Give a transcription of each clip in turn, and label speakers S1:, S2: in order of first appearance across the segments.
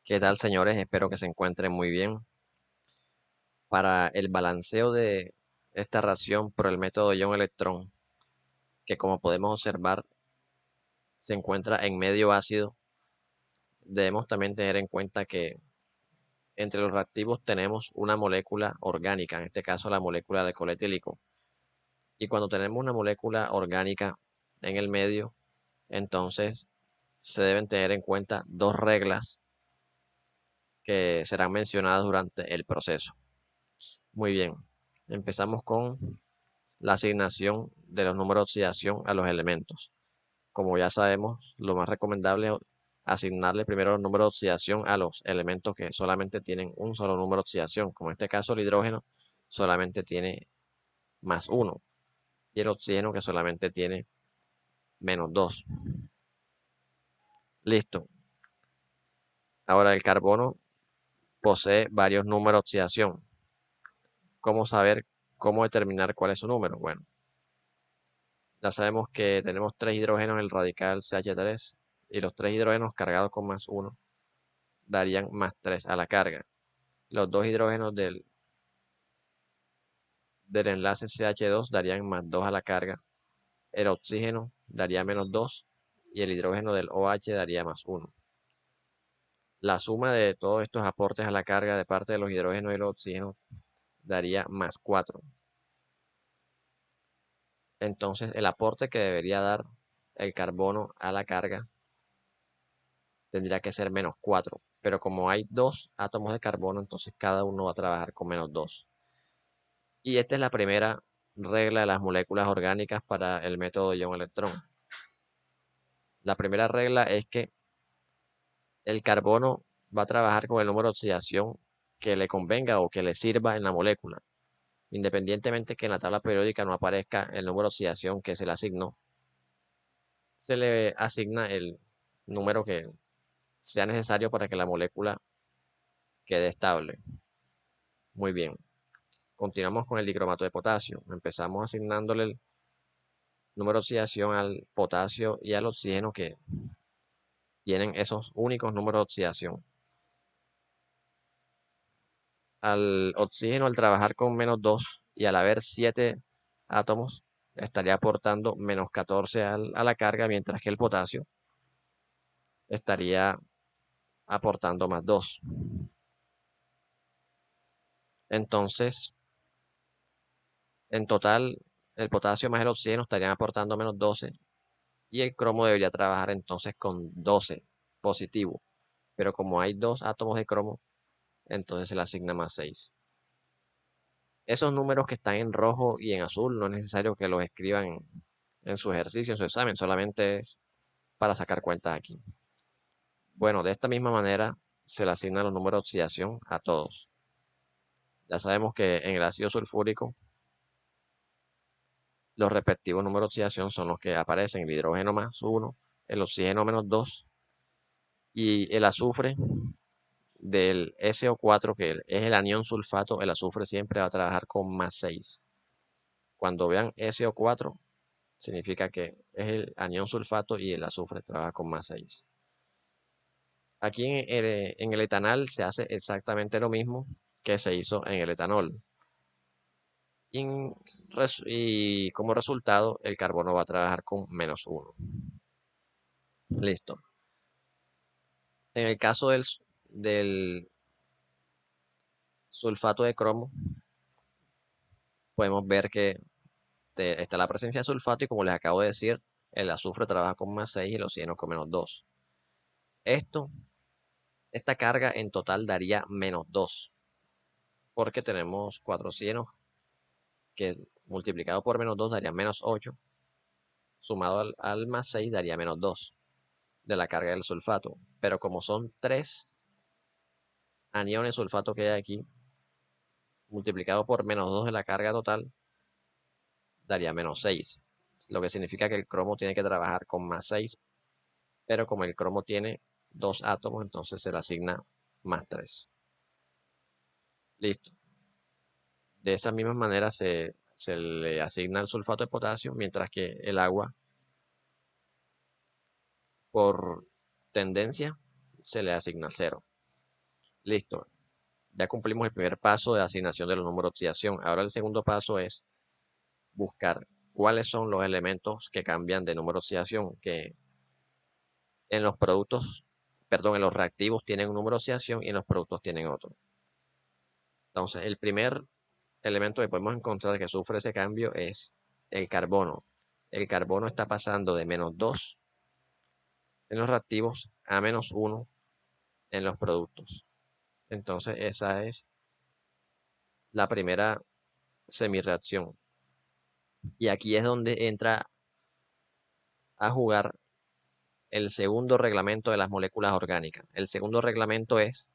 S1: ¿Qué tal, señores? Espero que se encuentren muy bien. Para el balanceo de esta reacción por el método ion-electrón, que como podemos observar se encuentra en medio ácido, debemos también tener en cuenta que entre los reactivos tenemos una molécula orgánica, en este caso la molécula de alcohol etílico. Y cuando tenemos una molécula orgánica en el medio, entonces se deben tener en cuenta dos reglas que serán mencionadas durante el proceso. Muy bien, empezamos con la asignación de los números de oxidación a los elementos. Como ya sabemos, lo más recomendable es asignarle primero los números de oxidación a los elementos que solamente tienen un solo número de oxidación. Como en este caso el hidrógeno solamente tiene más uno y el oxígeno que solamente tiene menos 2. Listo. Ahora el carbono posee varios números de oxidación. ¿Cómo saber cómo determinar cuál es su número? Bueno, ya sabemos que tenemos tres hidrógenos en el radical CH3 y los tres hidrógenos cargados con más uno darían más 3 a la carga. Los dos hidrógenos del enlace CH2 darían más 2 a la carga. El oxígeno daría menos 2 y el hidrógeno del OH daría más 1. La suma de todos estos aportes a la carga de parte de los hidrógenos y los oxígenos daría más 4. Entonces el aporte que debería dar el carbono a la carga tendría que ser menos 4. Pero como hay dos átomos de carbono, entonces cada uno va a trabajar con menos 2. Y esta es la primera regla de las moléculas orgánicas para el método ion-electrón. La primera regla es que el carbono va a trabajar con el número de oxidación que le convenga o que le sirva en la molécula. Independientemente que en la tabla periódica no aparezca el número de oxidación que se le asignó, se le asigna el número que sea necesario para que la molécula quede estable. Muy bien. Continuamos con el dicromato de potasio. Empezamos asignándole el número de oxidación al potasio y al oxígeno que tienen esos únicos números de oxidación. Al oxígeno, al trabajar con menos 2 y al haber 7 átomos, estaría aportando menos 14 a la carga, mientras que el potasio estaría aportando más 2. Entonces, en total, el potasio más el oxígeno estarían aportando menos 12 y el cromo debería trabajar entonces con 12 positivo. Pero como hay dos átomos de cromo, entonces se le asigna más 6. Esos números que están en rojo y en azul no es necesario que los escriban en su ejercicio, en su examen, solamente es para sacar cuentas aquí. Bueno, de esta misma manera se le asignan los números de oxidación a todos. Ya sabemos que en el ácido sulfúrico los respectivos números de oxidación son los que aparecen: el hidrógeno más 1, el oxígeno menos 2 y el azufre del SO4, que es el anión sulfato. El azufre siempre va a trabajar con más 6. Cuando vean SO4, significa que es el anión sulfato y el azufre trabaja con más 6. Aquí en el etanol se hace exactamente lo mismo que se hizo en el etanol. Y como resultado, el carbono va a trabajar con menos 1. Listo. En el caso del sulfato de cromo, podemos ver que está la presencia de sulfato y, como les acabo de decir, el azufre trabaja con más 6 y el oxígeno con menos 2. Esta carga en total daría menos 2, porque tenemos 4 oxígenos que multiplicado por menos 2 daría menos 8, sumado al más 6 daría menos 2 de la carga del sulfato. Pero como son 3 aniones sulfato que hay aquí, multiplicado por menos 2 de la carga total, daría menos 6. Lo que significa que el cromo tiene que trabajar con más 6, pero como el cromo tiene dos átomos, entonces se le asigna más 3. Listo. De esa misma manera se le asigna el sulfato de potasio, mientras que el agua, por tendencia, se le asigna 0. Listo. Ya cumplimos el primer paso de asignación de los números de oxidación. Ahora el segundo paso es buscar cuáles son los elementos que cambian de número de oxidación, que en los productos, perdón, en los reactivos tienen un número de oxidación y en los productos tienen otro. Entonces, el primer elemento que podemos encontrar que sufre ese cambio es el carbono. El carbono está pasando de -2 en los reactivos a -1 en los productos. Entonces, esa es la primera semirreacción. Y aquí es donde entra a jugar el segundo reglamento de las moléculas orgánicas. El segundo reglamento es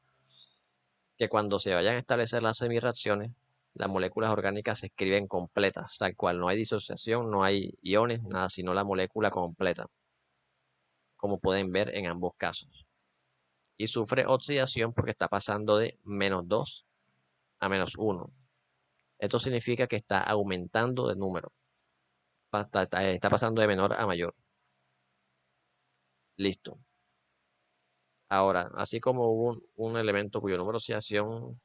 S1: que cuando se vayan a establecer las semirreacciones, las moléculas orgánicas se escriben completas, tal cual, no hay disociación, no hay iones, nada, sino la molécula completa, como pueden ver en ambos casos. Y sufre oxidación porque está pasando de -2 a -1. Esto significa que está aumentando de número, está pasando de menor a mayor. Listo. Ahora, así como hubo un elemento cuyo número de oxidación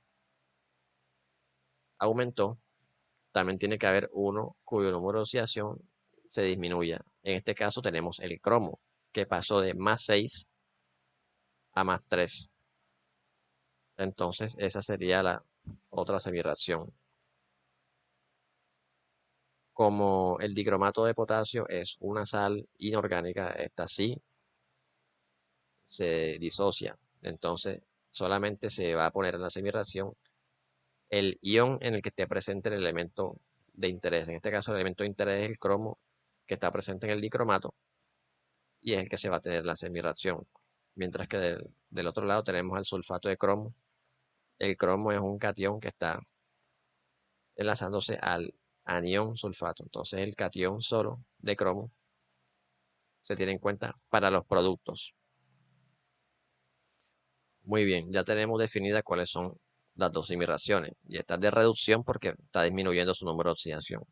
S1: aumentó, también tiene que haber uno cuyo número de oxidación se disminuya. En este caso tenemos el cromo, que pasó de +6 a +3. Entonces, esa sería la otra semirreacción. Como el dicromato de potasio es una sal inorgánica, esta sí se disocia. Entonces, solamente se va a poner en la semirreacción el ion en el que esté presente el elemento de interés. En este caso, el elemento de interés es el cromo que está presente en el dicromato y es el que se va a tener la semirreacción. Mientras que del otro lado tenemos el sulfato de cromo. El cromo es un catión que está enlazándose al anión sulfato. Entonces el catión solo de cromo se tiene en cuenta para los productos. Muy bien, ya tenemos definidas cuáles son las dos semirreacciones. Y esta es de reducción porque está disminuyendo su número de oxidación.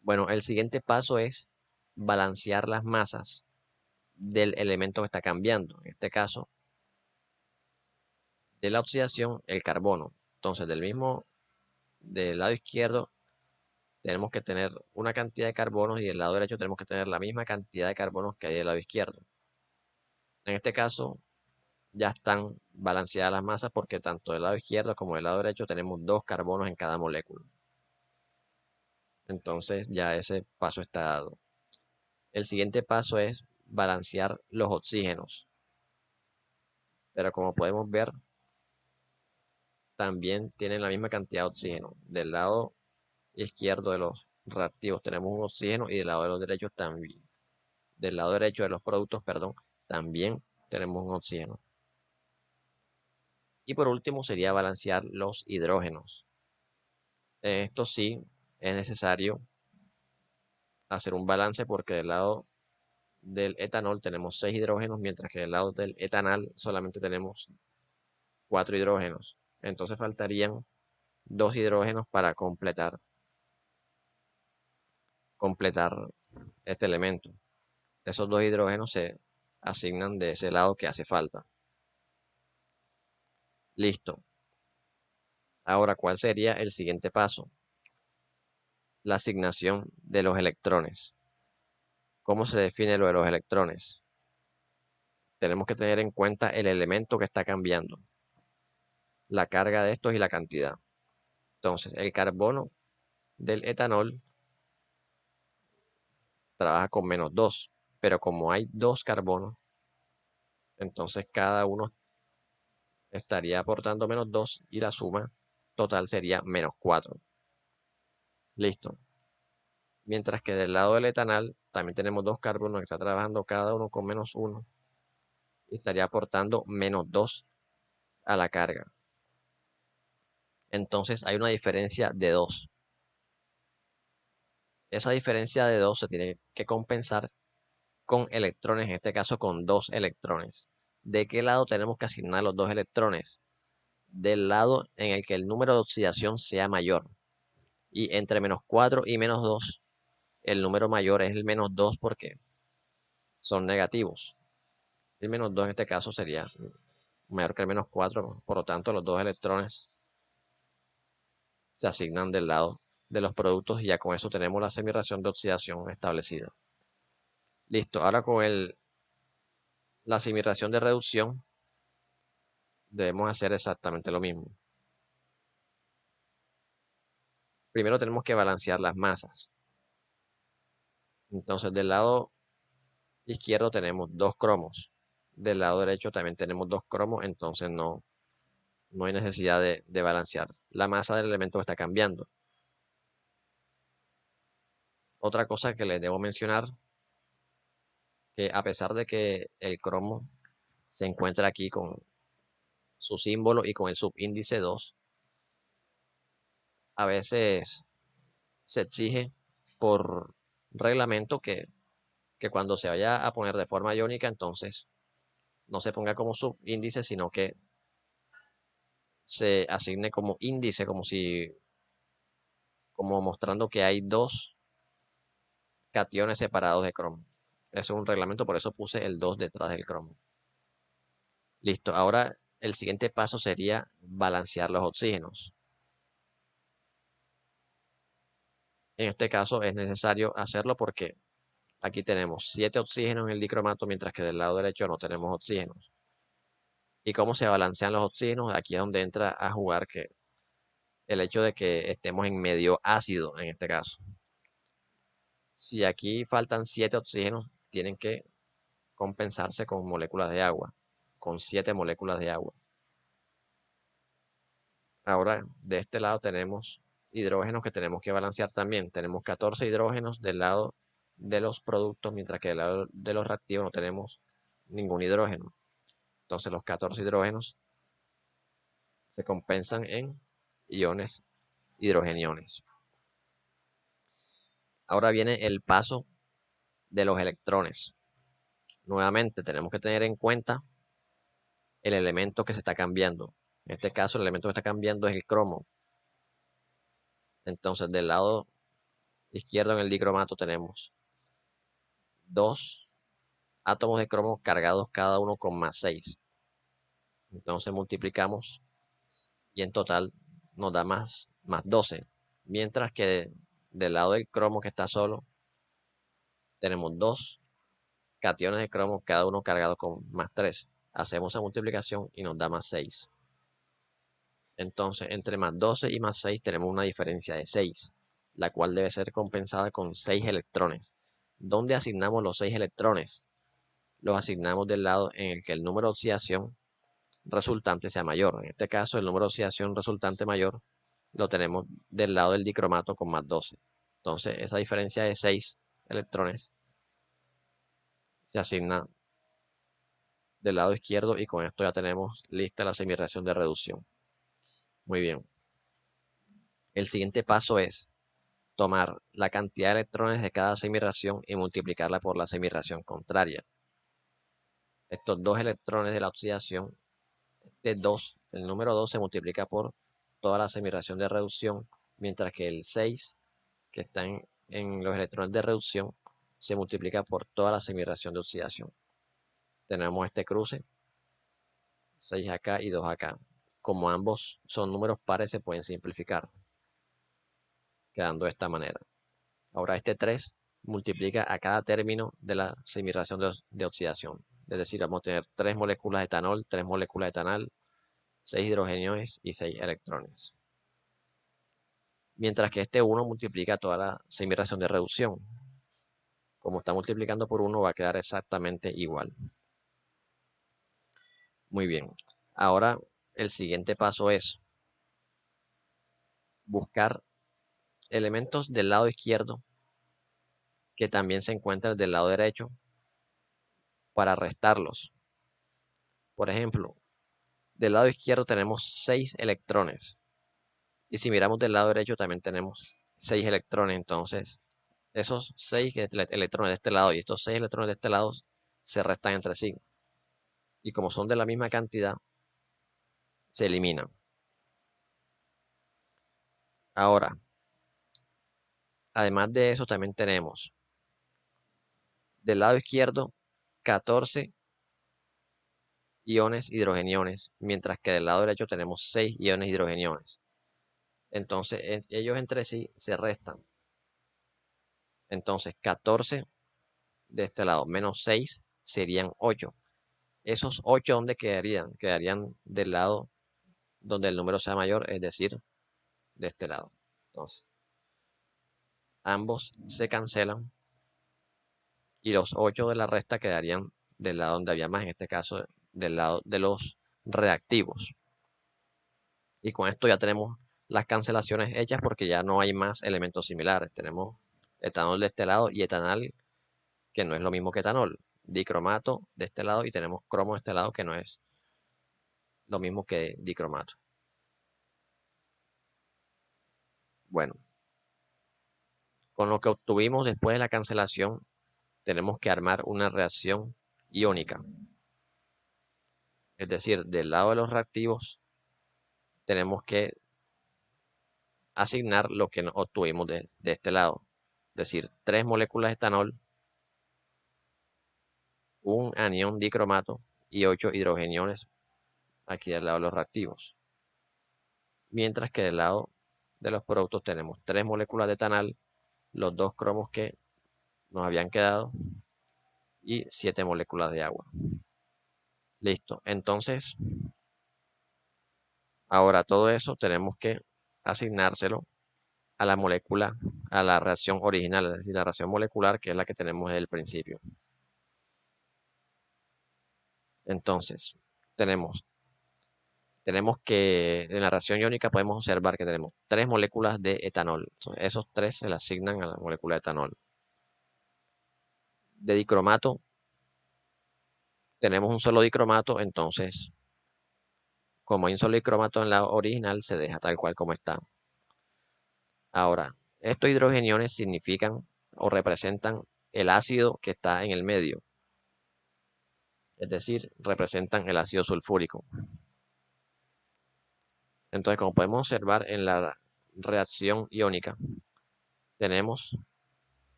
S1: Bueno, el siguiente paso es balancear las masas del elemento que está cambiando. En este caso, de la oxidación, el carbono. Entonces, del lado izquierdo, tenemos que tener una cantidad de carbonos y del lado derecho tenemos que tener la misma cantidad de carbonos que hay del lado izquierdo. En este caso, ya están balanceadas las masas porque tanto del lado izquierdo como del lado derecho tenemos 2 carbonos en cada molécula. Entonces, ya ese paso está dado. El siguiente paso es balancear los oxígenos. Pero como podemos ver, también tienen la misma cantidad de oxígeno. Del lado izquierdo de los reactivos tenemos un oxígeno y del lado de los derechos también. Del lado derecho de los productos, perdón, también tenemos un oxígeno. Y por último sería balancear los hidrógenos. En esto sí es necesario hacer un balance porque del lado del etanol tenemos 6 hidrógenos, mientras que del lado del etanal solamente tenemos 4 hidrógenos. Entonces faltarían 2 hidrógenos para completar este elemento. Esos 2 hidrógenos se asignan de ese lado que hace falta. Listo. Ahora, ¿cuál sería el siguiente paso? La asignación de los electrones. ¿Cómo se define lo de los electrones? Tenemos que tener en cuenta el elemento que está cambiando, la carga de estos y la cantidad. Entonces, el carbono del etanol trabaja con -2, pero como hay 2 carbonos, entonces cada uno estaría aportando -2 y la suma total sería -4. Listo. Mientras que del lado del etanol también tenemos 2 carbonos que está trabajando cada uno con -1 y estaría aportando -2 a la carga. Entonces hay una diferencia de 2. Esa diferencia de 2 se tiene que compensar con electrones, en este caso con 2 electrones. ¿De qué lado tenemos que asignar los 2 electrones? Del lado en el que el número de oxidación sea mayor. Y entre -4 y -2, el número mayor es el -2 porque son negativos. El -2 en este caso sería mayor que el -4, por lo tanto los dos electrones se asignan del lado de los productos y ya con eso tenemos la semireacción de oxidación establecida. Listo, ahora con la semireacción de reducción debemos hacer exactamente lo mismo. Primero tenemos que balancear las masas. Entonces del lado izquierdo tenemos dos cromos. Del lado derecho también tenemos dos cromos, entonces no hay necesidad de balancear. La masa del elemento está cambiando. Otra cosa que les debo mencionar, que a pesar de que el cromo se encuentra aquí con su símbolo y con el subíndice 2, a veces se exige por reglamento que cuando se vaya a poner de forma iónica, entonces no se ponga como subíndice, sino que se asigne como índice, como mostrando que hay dos cationes separados de cromo. Eso es un reglamento, por eso puse el 2 detrás del cromo. Listo, ahora el siguiente paso sería balancear los oxígenos. En este caso es necesario hacerlo porque aquí tenemos 7 oxígenos en el dicromato, mientras que del lado derecho no tenemos oxígenos. ¿Y cómo se balancean los oxígenos? Aquí es donde entra a jugar que el hecho de que estemos en medio ácido en este caso. Si aquí faltan 7 oxígenos, tienen que compensarse con moléculas de agua, con 7 moléculas de agua. Ahora, de este lado tenemos hidrógenos que tenemos que balancear también. Tenemos 14 hidrógenos del lado de los productos, mientras que del lado de los reactivos no tenemos ningún hidrógeno. Entonces los 14 hidrógenos se compensan en iones hidrogeniones. Ahora viene el paso de los electrones. Nuevamente tenemos que tener en cuenta el elemento que se está cambiando. En este caso el elemento que está cambiando es el cromo. Entonces del lado izquierdo en el dicromato tenemos dos átomos de cromo cargados cada uno con +6. Entonces multiplicamos y en total nos da más 12. Mientras que del lado del cromo que está solo, tenemos dos cationes de cromo, cada uno cargado con +3. Hacemos esa multiplicación y nos da +6. Entonces, entre +12 y +6 tenemos una diferencia de 6, la cual debe ser compensada con 6 electrones. ¿Dónde asignamos los 6 electrones? Los asignamos del lado en el que el número de oxidación resultante sea mayor. En este caso, el número de oxidación resultante mayor lo tenemos del lado del dicromato con +12. Entonces, esa diferencia de 6 electrones se asigna del lado izquierdo y con esto ya tenemos lista la semireacción de reducción. Muy bien. El siguiente paso es tomar la cantidad de electrones de cada semireacción y multiplicarla por la semireacción contraria. Estos dos electrones de la oxidación de 2, el número 2 se multiplica por toda la semireacción de reducción, mientras que el 6, que está en los electrones de reducción, se multiplica por toda la semireacción de oxidación. Tenemos este cruce, 6 acá y 2 acá. Como ambos son números pares, se pueden simplificar, quedando de esta manera. Ahora este 3 multiplica a cada término de la semireacción de oxidación. Es decir, vamos a tener 3 moléculas de etanol, 3 moléculas de etanal, 6 hidrogeniones y 6 electrones. Mientras que este 1 multiplica toda la semireacción de reducción. Como está multiplicando por 1, va a quedar exactamente igual. Muy bien. Ahora el siguiente paso es buscar elementos del lado izquierdo que también se encuentran del lado derecho para restarlos. Por ejemplo, del lado izquierdo tenemos 6 electrones. Y si miramos del lado derecho también tenemos 6 electrones. Entonces, esos 6 electrones de este lado y estos 6 electrones de este lado se restan entre sí. Y como son de la misma cantidad, se eliminan. Ahora, además de eso, también tenemos del lado izquierdo 14 iones hidrogeniones, mientras que del lado derecho tenemos 6 iones hidrogeniones. Entonces, ellos entre sí se restan. Entonces, 14 de este lado menos 6 serían 8. Esos 8, ¿dónde quedarían? Quedarían del lado donde el número sea mayor, es decir, de este lado. Entonces, ambos se cancelan y los 8 de la resta quedarían del lado donde había más, en este caso del lado de los reactivos. Y con esto ya tenemos las cancelaciones hechas porque ya no hay más elementos similares. Tenemos etanol de este lado y etanal, que no es lo mismo que etanol. Dicromato de este lado y tenemos cromo de este lado, que no es lo mismo que dicromato. Bueno, con lo que obtuvimos después de la cancelación, tenemos que armar una reacción iónica. Es decir, del lado de los reactivos tenemos que asignar lo que obtuvimos de este lado. Es decir, 3 moléculas de etanol, un anión dicromato y 8 hidrogeniones aquí del lado de los reactivos. Mientras que del lado de los productos tenemos 3 moléculas de etanal, los 2 cromos que nos habían quedado y 7 moléculas de agua. Listo. Entonces, ahora todo eso tenemos que asignárselo a la molécula, a la reacción original, es decir, la reacción molecular, que es la que tenemos desde el principio. Entonces, tenemos, tenemos que en la reacción iónica podemos observar que tenemos 3 moléculas de etanol. Entonces, esos 3 se le asignan a la molécula de etanol. De dicromato tenemos un solo dicromato, entonces, como hay un solo dicromato en la original, se deja tal cual como está. Ahora, estos hidrogeniones significan o representan el ácido que está en el medio, es decir, representan el ácido sulfúrico. Entonces, como podemos observar en la reacción iónica, tenemos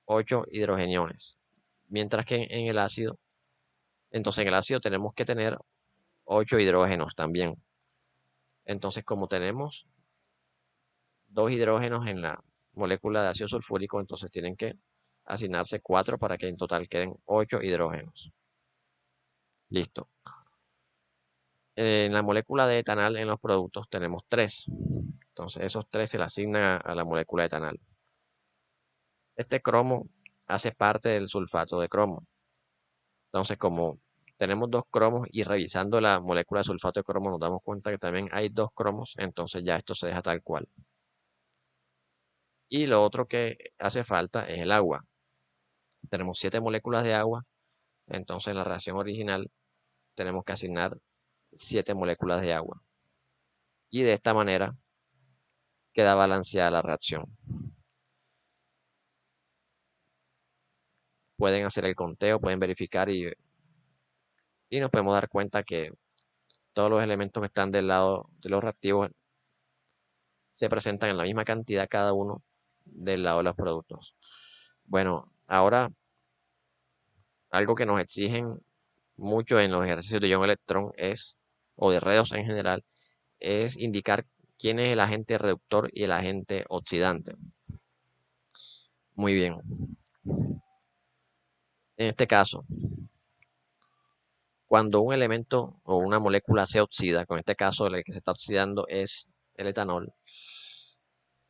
S1: 8 hidrogeniones, mientras que en el ácido, entonces en el ácido tenemos que tener 8 hidrógenos también. Entonces, como tenemos 2 hidrógenos en la molécula de ácido sulfúrico, entonces tienen que asignarse 4 para que en total queden 8 hidrógenos. Listo. En la molécula de etanal en los productos tenemos 3. Entonces esos 3 se le asignan a la molécula de etanal. Este cromo hace parte del sulfato de cromo. Entonces, como tenemos 2 cromos y revisando la molécula de sulfato de cromo nos damos cuenta que también hay 2 cromos, entonces ya esto se deja tal cual. Y lo otro que hace falta es el agua. Tenemos 7 moléculas de agua, entonces en la reacción original tenemos que asignar 7 moléculas de agua. Y de esta manera queda balanceada la reacción. Pueden hacer el conteo, pueden verificar y nos podemos dar cuenta que todos los elementos que están del lado de los reactivos se presentan en la misma cantidad cada uno del lado de los productos. Bueno, ahora algo que nos exigen mucho en los ejercicios de ion-electrón es, o de redos en general, es indicar quién es el agente reductor y el agente oxidante. Muy bien. En este caso, cuando un elemento o una molécula se oxida, con este caso el que se está oxidando es el etanol.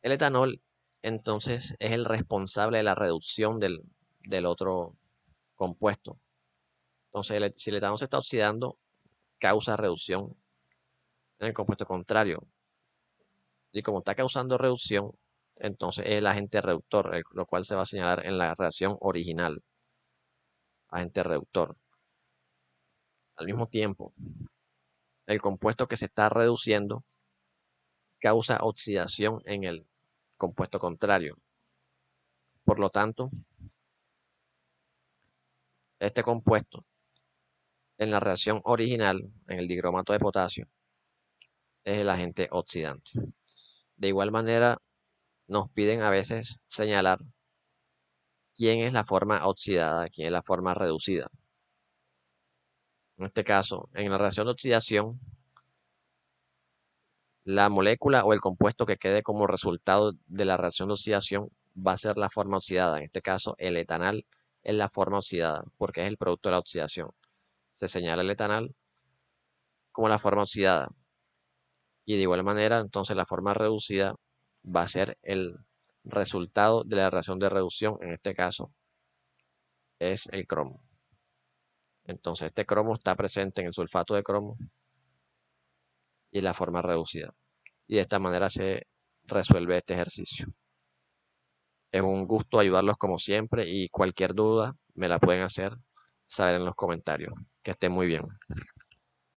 S1: El etanol entonces es el responsable de la reducción del otro compuesto. Entonces, si el etanol se está oxidando, causa reducción en el compuesto contrario. Y como está causando reducción, entonces es el agente reductor, lo cual se va a señalar en la reacción original. Agente reductor. Al mismo tiempo, el compuesto que se está reduciendo causa oxidación en el compuesto contrario. Por lo tanto, este compuesto en la reacción original, en el dicromato de potasio, es el agente oxidante. De igual manera, nos piden a veces señalar quién es la forma oxidada, quién es la forma reducida. En este caso, en la reacción de oxidación, la molécula o el compuesto que quede como resultado de la reacción de oxidación va a ser la forma oxidada. En este caso, el etanal es la forma oxidada, porque es el producto de la oxidación. Se señala el etanal como la forma oxidada. Y de igual manera, entonces la forma reducida va a ser el resultado de la reacción de reducción. En este caso, es el cromo. Entonces, este cromo está presente en el sulfato de cromo y la forma reducida. Y de esta manera se resuelve este ejercicio. Es un gusto ayudarlos como siempre y cualquier duda me la pueden hacer saber en los comentarios. Que estén muy bien.